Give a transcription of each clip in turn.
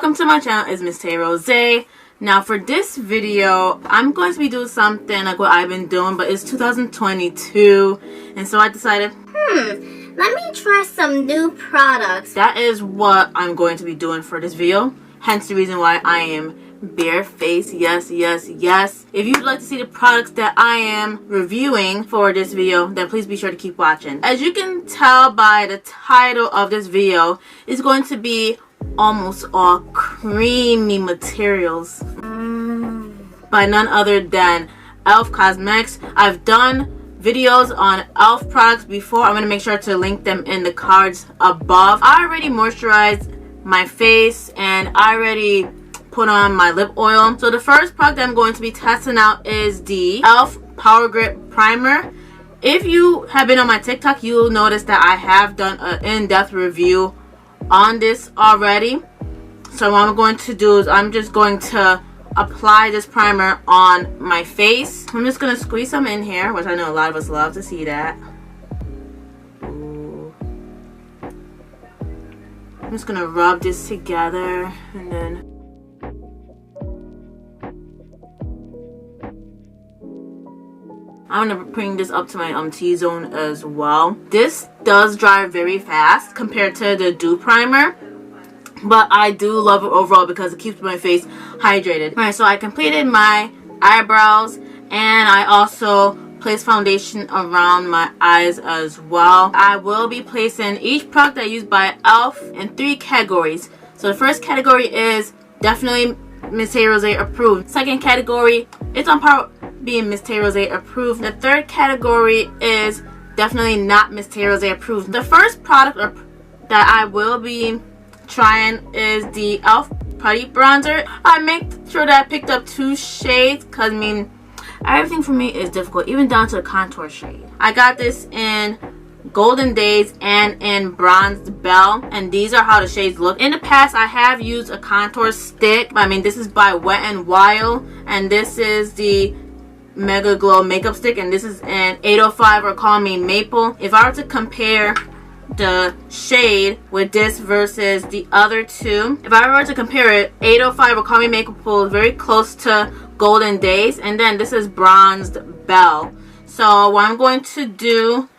Welcome to my channel. It's Miss Tay Rosé. Now for this video, I'm going to be doing something like what I've been doing, but it's 2022, and so I decided, let me try some new products. That is what I'm going to be doing for this video. Hence the reason why I am barefaced. Yes. If you'd like to see the products that I am reviewing for this video, then please be sure to keep watching. As you can tell by the title of this video, it's going to be almost all creamy materials by none other than e.l.f. Cosmetics. I've done videos on e.l.f. products before. I'm going to make sure to link them in the cards above. I already moisturized my face and I already put on my lip oil. So the first product I'm going to be testing out is the e.l.f. Power Grip Primer. If you have been on my TikTok, you'll notice that I have done an in-depth review on this already. So what I'm going to do is I'm just going to apply this primer on my face. I'm just going to squeeze some in here, which I know a lot of us love to see that. Ooh. I'm just going to rub this together and then I'm going to bring this up to my T-zone as well. This does dry very fast compared to the Dew Primer, but I do love it overall because it keeps my face hydrated. Alright, so I completed my eyebrows and I also placed foundation around my eyes as well. I will be placing each product I use by e.l.f. in 3 categories. So the first category is definitely Miss Tay Rosé approved. Second category, it's on par being Miss Tay Rosé approved. The third category is definitely not Miss Tay Rosé approved. The first product that I will be trying is the e.l.f. Putty Bronzer. I make sure that I picked up 2 shades because I mean everything for me is difficult, even down to the contour shade. I got this in Golden Days and in Bronzed Belle, and these are how the shades look. In the past I have used a contour stick. I mean, this is by Wet n Wild, and this is the Mega Glow makeup stick, and this is an 805 or Call Me Maple. If I were to compare the shade with this versus the other two, if I were to compare it, 805 or Call Me Maple is very close to Golden Days, and then this is Bronzed Belle. So what I'm going to do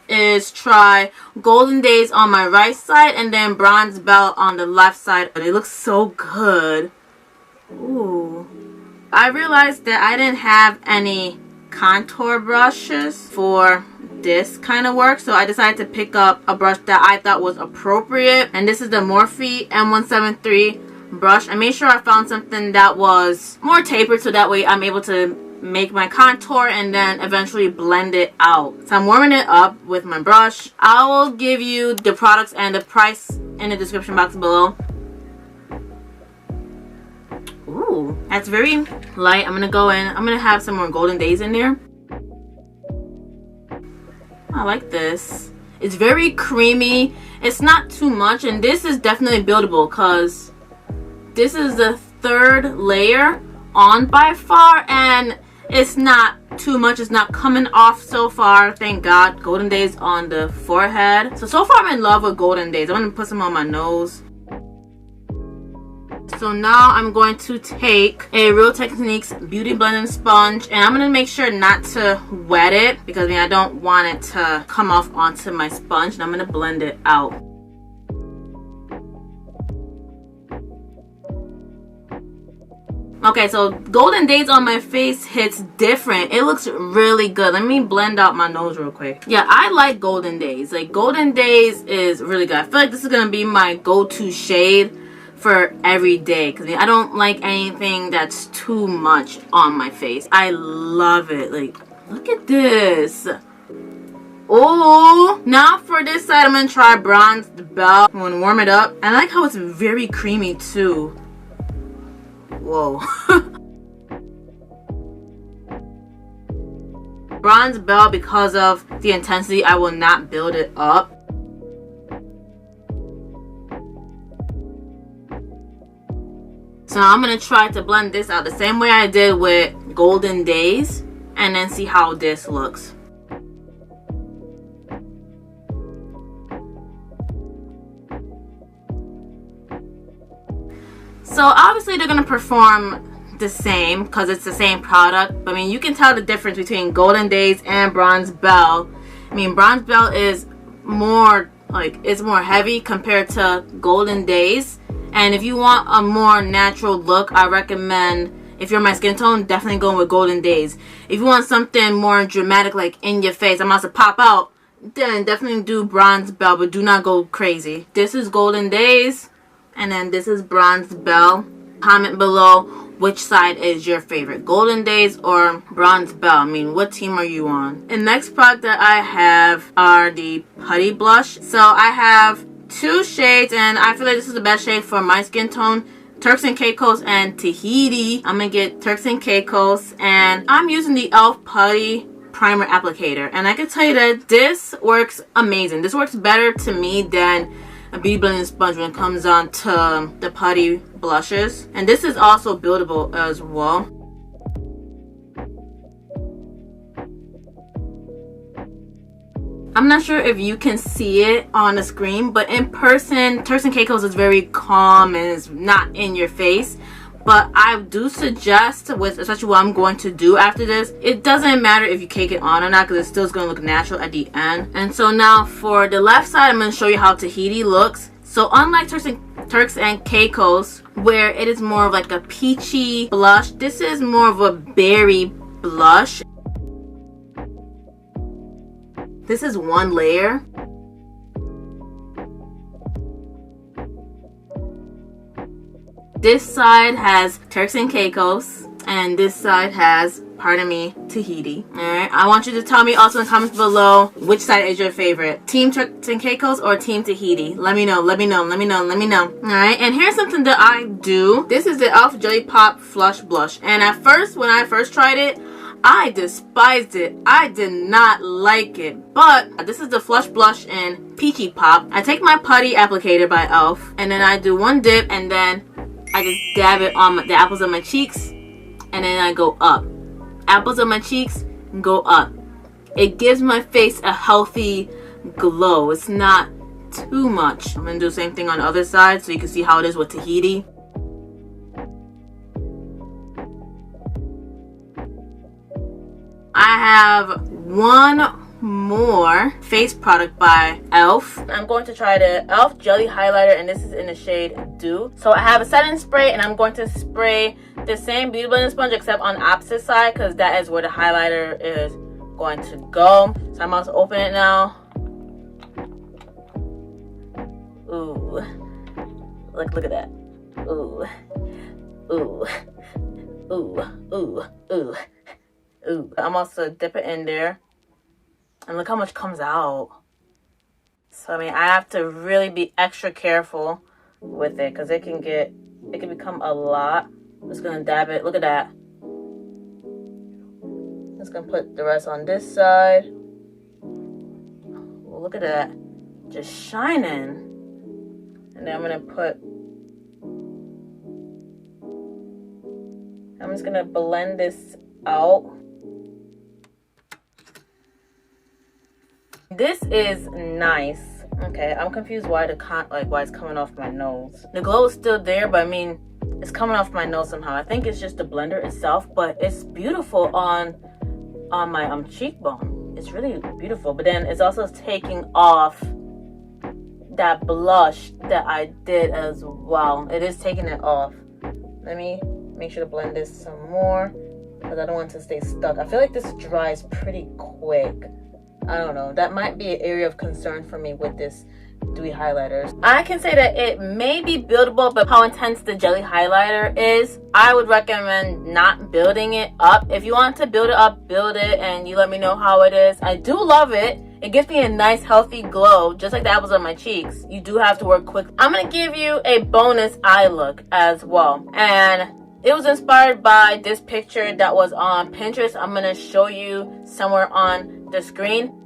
is try Golden Days on my right side and then Bronzed Belle on the left side. It looks so good. Ooh. I realized that I didn't have any contour brushes for this kind of work, so I decided to pick up a brush that I thought was appropriate, and this is the Morphe M173 brush. I made sure I found something that was more tapered so that way I'm able to make my contour and then eventually blend it out. So I'm warming it up with my brush. I will give you the products and the price in the description box below. Ooh, that's very light. I'm gonna go in. I'm gonna have some more Golden Days in there. I like this. It's very creamy. It's not too much, and this is definitely buildable because this is the 3rd layer on by far, and it's not too much. It's not coming off so far. Thank God. Golden Days on the forehead. So far I'm in love with Golden Days. I'm gonna put some on my nose. So now I'm going to take a Real Techniques Beauty Blending Sponge, and I'm going to make sure not to wet it because I don't want it to come off onto my sponge, and I'm going to blend it out. Okay, so Golden Days on my face hits different. It looks really good. Let me blend out my nose real quick. Yeah, I like Golden Days. Like, Golden Days is really good. I feel like this is going to be my go-to shade for every day because I don't like anything that's too much on my face. I love it. Like, look at this. Oh, now for this side I'm gonna try Bronzed Belle. I'm gonna warm it up. I like how it's very creamy too. Whoa. Bronzed Belle, because of the intensity, I will not build it up. So now I'm going to try to blend this out the same way I did with Golden Days and then see how this looks. So obviously they're gonna perform the same because it's the same product. But I mean, you can tell the difference between Golden Days and Bronze Belle. I mean, Bronze Belle is more like, it's more heavy compared to Golden Days. And if you want a more natural look, I recommend, if you're my skin tone, definitely going with Golden Days. If you want something more dramatic, like in your face, I'm about to pop out, then definitely do Bronze Belle, but do not go crazy. This is Golden Days, and then this is Bronze Belle. Comment below which side is your favorite, Golden Days or Bronze Belle. I mean, what team are you on? The next product that I have are the Putty Blush. So I have two shades, and I feel like this is the best shade for my skin tone. Turks and Caicos and Tahiti. I'm gonna get Turks and Caicos, and I'm using the e.l.f. Putty Primer Applicator. And I can tell you that this works amazing. This works better to me than a beauty blending sponge when it comes on to the putty blushes. And this is also buildable as well. I'm not sure if you can see it on the screen, but in person, Turks and Caicos is very calm and is not in your face. But I do suggest, with especially what I'm going to do after this, it doesn't matter if you cake it on or not, because it's still going to look natural at the end. And so now for the left side, I'm going to show you how Tahiti looks. So unlike Turks and Caicos, where it is more of like a peachy blush, this is more of a berry blush. This is one layer. This side has Turks and Caicos, and this side has, pardon me, Tahiti. Alright, I want you to tell me also in the comments below which side is your favorite. Team Turks and Caicos or Team Tahiti? Let me know, let me know, let me know, let me know. Alright, and here's something that I do. This is the e.l.f. Jelly Pop Flush Blush. And at first, when I first tried it, I despised it. I did not like it. But this is the Flush Blush in Peachy Pop. I take my Putty Applicator by e.l.f. and then I do one dip, and then I just dab it on the apples of my cheeks, and then I go up. Apples of my cheeks, go up. It gives my face a healthy glow. It's not too much. I'm going to do the same thing on the other side so you can see how it is with Tahiti. I have one more face product by e.l.f. I'm going to try the e.l.f. Jelly Highlighter, and this is in the shade Dew. So I have a setting spray, and I'm going to spray the same beauty blending sponge except on the opposite side, because that is where the highlighter is going to go. So I'm about to open it now. Ooh, look at that. Ooh, ooh, ooh, ooh, ooh, ooh. I'm also dip it in there. And look how much comes out. So I mean, I have to really be extra careful with it, because it can become a lot. I'm just gonna dab it. Look at that. Just gonna put the rest on this side. Well, look at that, just shining. And then I'm just gonna blend this out. This is nice. Okay, I'm confused why why it's coming off my nose. The glow is still there, but I mean, it's coming off my nose somehow. I think it's just the blender itself, but it's beautiful on my cheekbone. It's really beautiful, but then it's also taking off that blush that I did as well. It is taking it off. Let me make sure to blend this some more, because I don't want it to stay stuck. I feel like this dries pretty quick. I don't know. That might be an area of concern for me with this dewy highlighters. I can say that it may be buildable, but how intense the jelly highlighter is, I would recommend not building it up. If you want to build it up, build it, and you let me know how it is. I do love it. It gives me a nice healthy glow, just like the apples on my cheeks. You do have to work quick. I'm going to give you a bonus eye look as well. And it was inspired by this picture that was on Pinterest. I'm going to show you somewhere on the screen.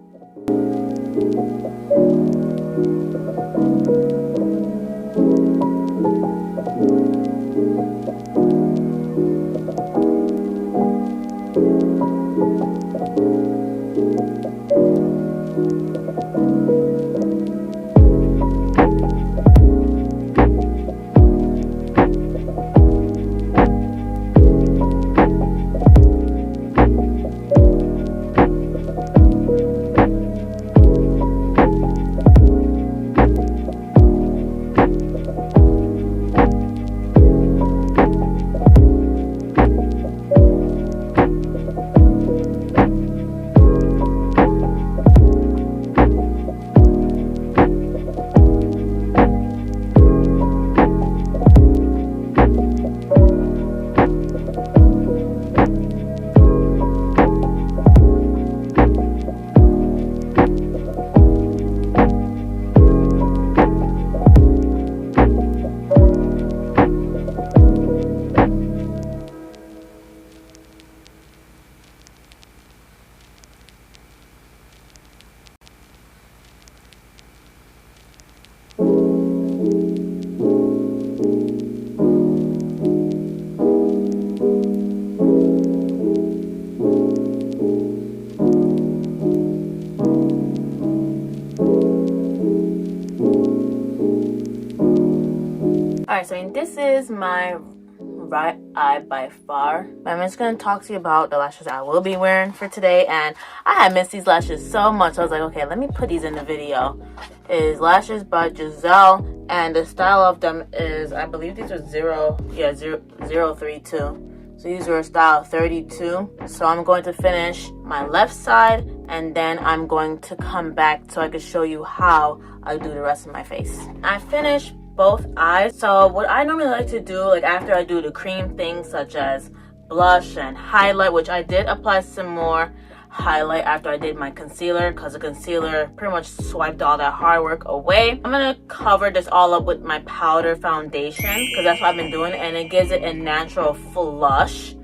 so I mean, this is my right eye by far. I'm just gonna talk to you about the lashes I will be wearing for today, and I had missed these lashes so much. So I was like, okay, let me put these in the video. Is lashes by Giselle, and the style of them is, I believe these are 032. So these are style 32. So I'm going to finish my left side, and then I'm going to come back so I can show you how I do the rest of my face. I finished both eyes. So what I normally like to do, like after I do the cream things such as blush and highlight, which I did apply some more highlight after I did my concealer, because the concealer pretty much swiped all that hard work away. I'm gonna cover this all up with my powder foundation, because that's what I've been doing, and it gives it a natural flush.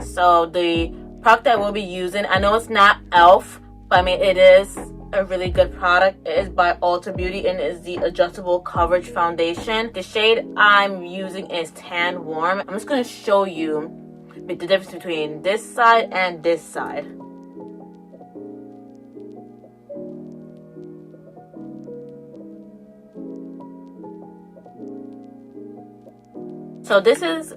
So the product that we'll be using, I know it's not e.l.f, but I mean it is a really good product. It is by Ulta Beauty, and it is the adjustable coverage foundation. The shade I'm using is Tan Warm. I'm just going to show you the difference between this side and this side. So this is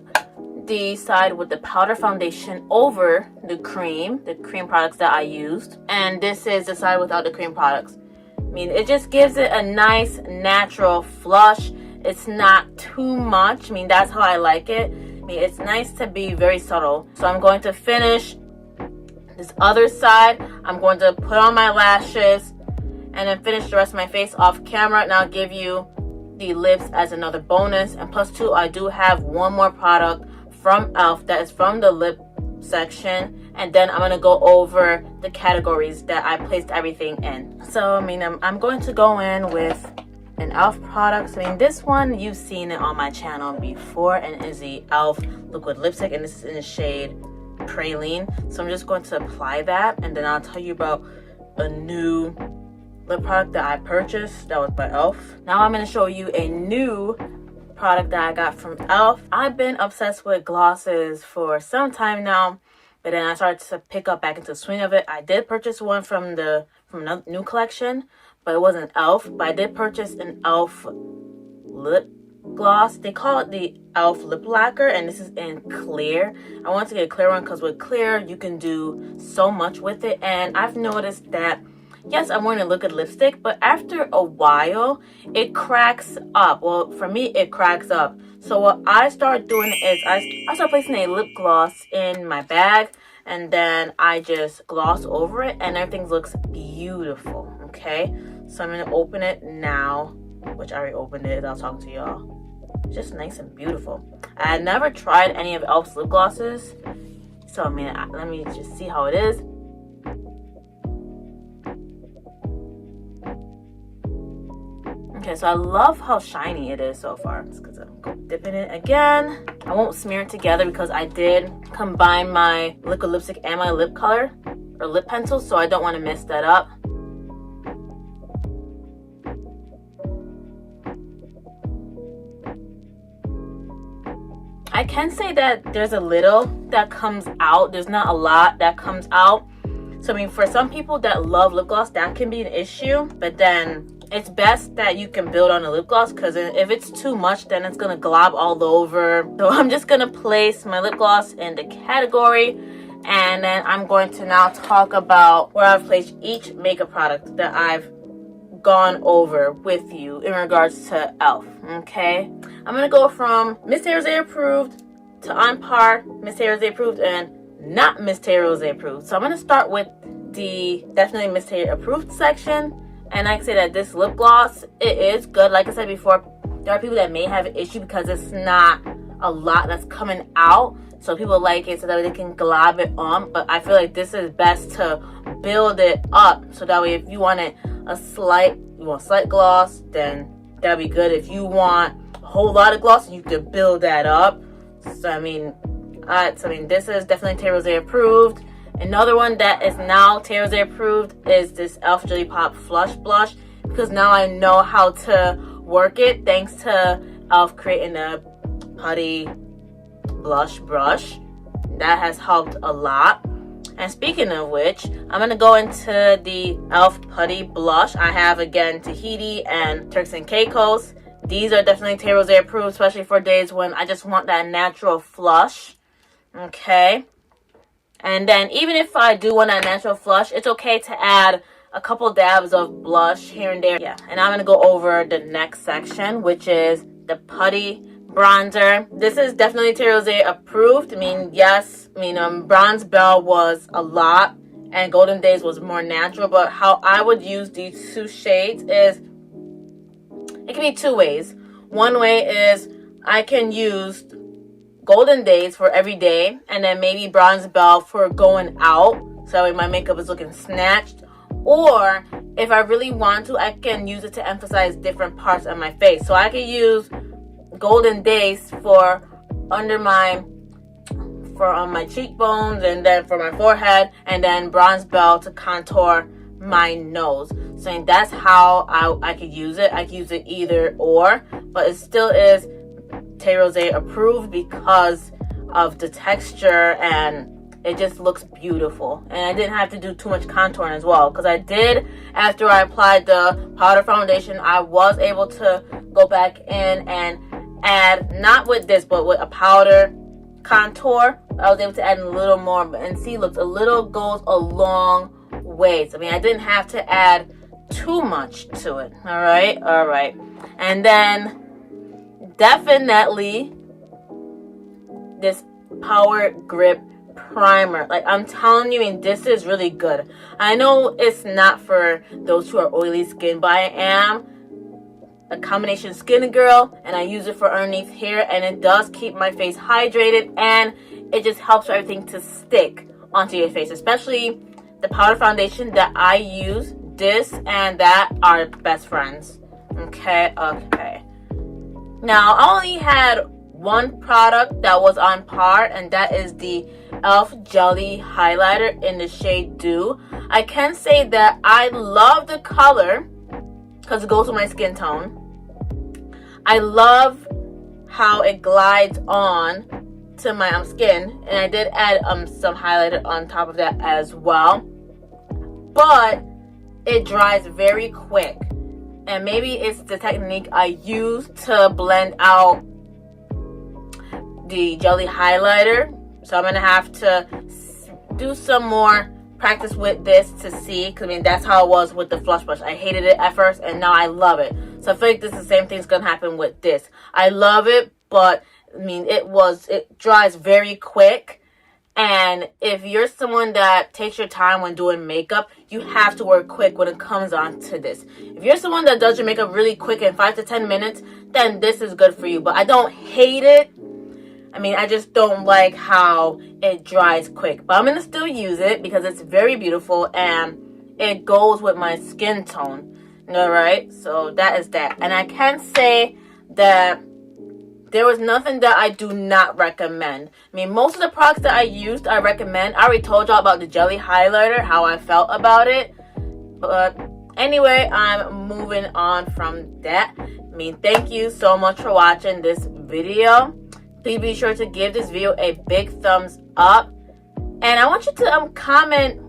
the side with the powder foundation over the cream products that I used, and this is the side without the cream products. I mean, it just gives it a nice natural flush. It's not too much. I mean, that's how I like it. I mean, it's nice to be very subtle. So I'm going to finish this other side. I'm going to put on my lashes and then finish the rest of my face off camera, and I'll give you the lips as another bonus. And plus two, I do have one more product from e.l.f. that is from the lip section, and then I'm gonna go over the categories that I placed everything in. So I mean, I'm going to go in with an e.l.f. product. So, I mean, this one you've seen it on my channel before, and it is the e.l.f. liquid lipstick, and this is in the shade Praline. So I'm just going to apply that, and then I'll tell you about a new lip product that I purchased that was by e.l.f. Now I'm going to show you a new product that I got from e.l.f. I've been obsessed with glosses for some time now, but then I started to pick up back into the swing of it. I did purchase one from a new collection, but it wasn't e.l.f. But I did purchase an e.l.f. lip gloss. They call it the e.l.f. lip lacquer, and this is in clear. I wanted to get a clear one because with clear you can do so much with it, and I've noticed that yes, I'm wearing a liquid lipstick, but after a while, it cracks up. Well, for me, it cracks up. So what I start doing is I start placing a lip gloss in my bag, and then I just gloss over it, and everything looks beautiful, okay? So I'm going to open it now, which I already opened it. I'll talk to y'all. Just nice and beautiful. I had never tried any of e.l.f.'s lip glosses, so I mean, let me just see how it is. Okay, so I love how shiny it is so far. Just because I'm dipping it again. I won't smear it together because I did combine my liquid lipstick and my lip color or lip pencil, so I don't want to mess that up. I can say that there's a little that comes out. There's not a lot that comes out. So I mean, for some people that love lip gloss, that can be an issue, but then it's best that you can build on a lip gloss, because if it's too much, then it's gonna glob all over. So I'm just gonna place my lip gloss in the category, and then I'm going to now talk about where I've placed each makeup product that I've gone over with you in regards to e.l.f. Okay, I'm gonna go from Miss Tay Rosé approved to on par, Miss Tay Rosé approved, and not Miss Tay Rosé approved. So I'm gonna start with the definitely Miss Tay approved section. And I can say that this lip gloss, it is good. Like I said before, there are people that may have an issue because it's not a lot that's coming out. So people like it so that they can glob it on. But I feel like this is best to build it up. So that way if you want a slight gloss, then that'd be good. If you want a whole lot of gloss, you could build that up. So I mean, this is definitely Tay Rosé approved. Another one that is now Tay Rosé approved is this e.l.f. Jelly Pop Flush Blush, because now I know how to work it thanks to e.l.f. creating a putty blush brush. That has helped a lot. And speaking of which, I'm going to go into the e.l.f. putty blush. I have again Tahiti and Turks and Caicos. These are definitely Tay Rosé approved, especially for days when I just want that natural flush. Okay. And then even if I do want that natural flush, it's okay to add a couple dabs of blush here and there. Yeah. And I'm going to go over the next section, which is the putty bronzer. This is definitely Tay Rosé approved. I mean, yes. I mean, Bronze Belle was a lot and Golden Days was more natural. But how I would use these two shades is, it can be two ways. One way is I can use Golden Days for every day, and then maybe Bronze Belle for going out, so that way my makeup is looking snatched. Or if I really want to, I can use it to emphasize different parts of my face. So I can use Golden Days for under my on my cheekbones, and then for my forehead, and then Bronze Belle to contour my nose. So that's how I could use it. I could use it either or, but it still is Tay Rosé approved because of the texture, and it just looks beautiful. And I didn't have to do too much contouring as well, because I did, after I applied the powder foundation, I was able to go back in and add, not with this, but with a powder contour. I was able to add a little more, and see, look, a little goes a long ways. I mean, I didn't have to add too much to it. All right. And then definitely this Power Grip primer. Like, I'm telling you, I mean, this is really good. I know it's not for those who are oily skin, but I am a combination skin girl, and I use it for underneath here, and it does keep my face hydrated, and it just helps for everything to stick onto your face, especially the powder foundation that I use. This and that are best friends. Okay. Now, I only had one product that was on par, and that is the e.l.f. Jelly Highlighter in the shade Dew. I can say that I love the color because it goes with my skin tone. I love how it glides on to my skin, and I did add some highlighter on top of that as well. But it dries very quick, and maybe it's the technique I use to blend out the jelly highlighter. So I'm gonna have to do some more practice with this to see, because I mean, that's how it was with the Flush Brush. I hated it at first, and now I love it. So I feel like this is the same thing's gonna happen with this. I love it, but I mean, it dries very quick. And if you're someone that takes your time when doing makeup, you have to work quick when it comes on to this. If you're someone that does your makeup really quick in 5 to 10 minutes, then this is good for you. But I don't hate it. I mean, I just don't like how it dries quick. But I'm going to still use it because it's very beautiful and it goes with my skin tone. Alright, so that is that. And I can say that there was nothing that I do not recommend. I mean, most of the products that I used, I recommend. I already told y'all about the jelly highlighter, how I felt about it. But anyway, I'm moving on from that. I mean, thank you so much for watching this video. Please be sure to give this video a big thumbs up. And I want you to comment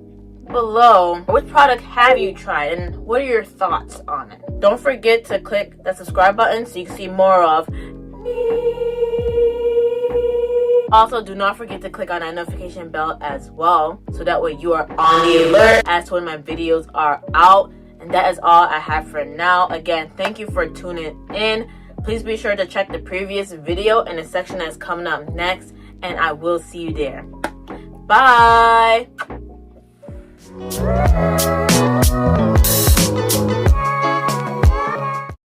below, which product have you tried and what are your thoughts on it? Don't forget to click the subscribe button so you can see more of. Also, do not forget to click on that notification bell as well, so that way you are on the alert as to when my videos are out. And that is all I have for now. Again, thank you for tuning in. Please be sure to check the previous video in the section that's coming up next, and I will see you there. Bye.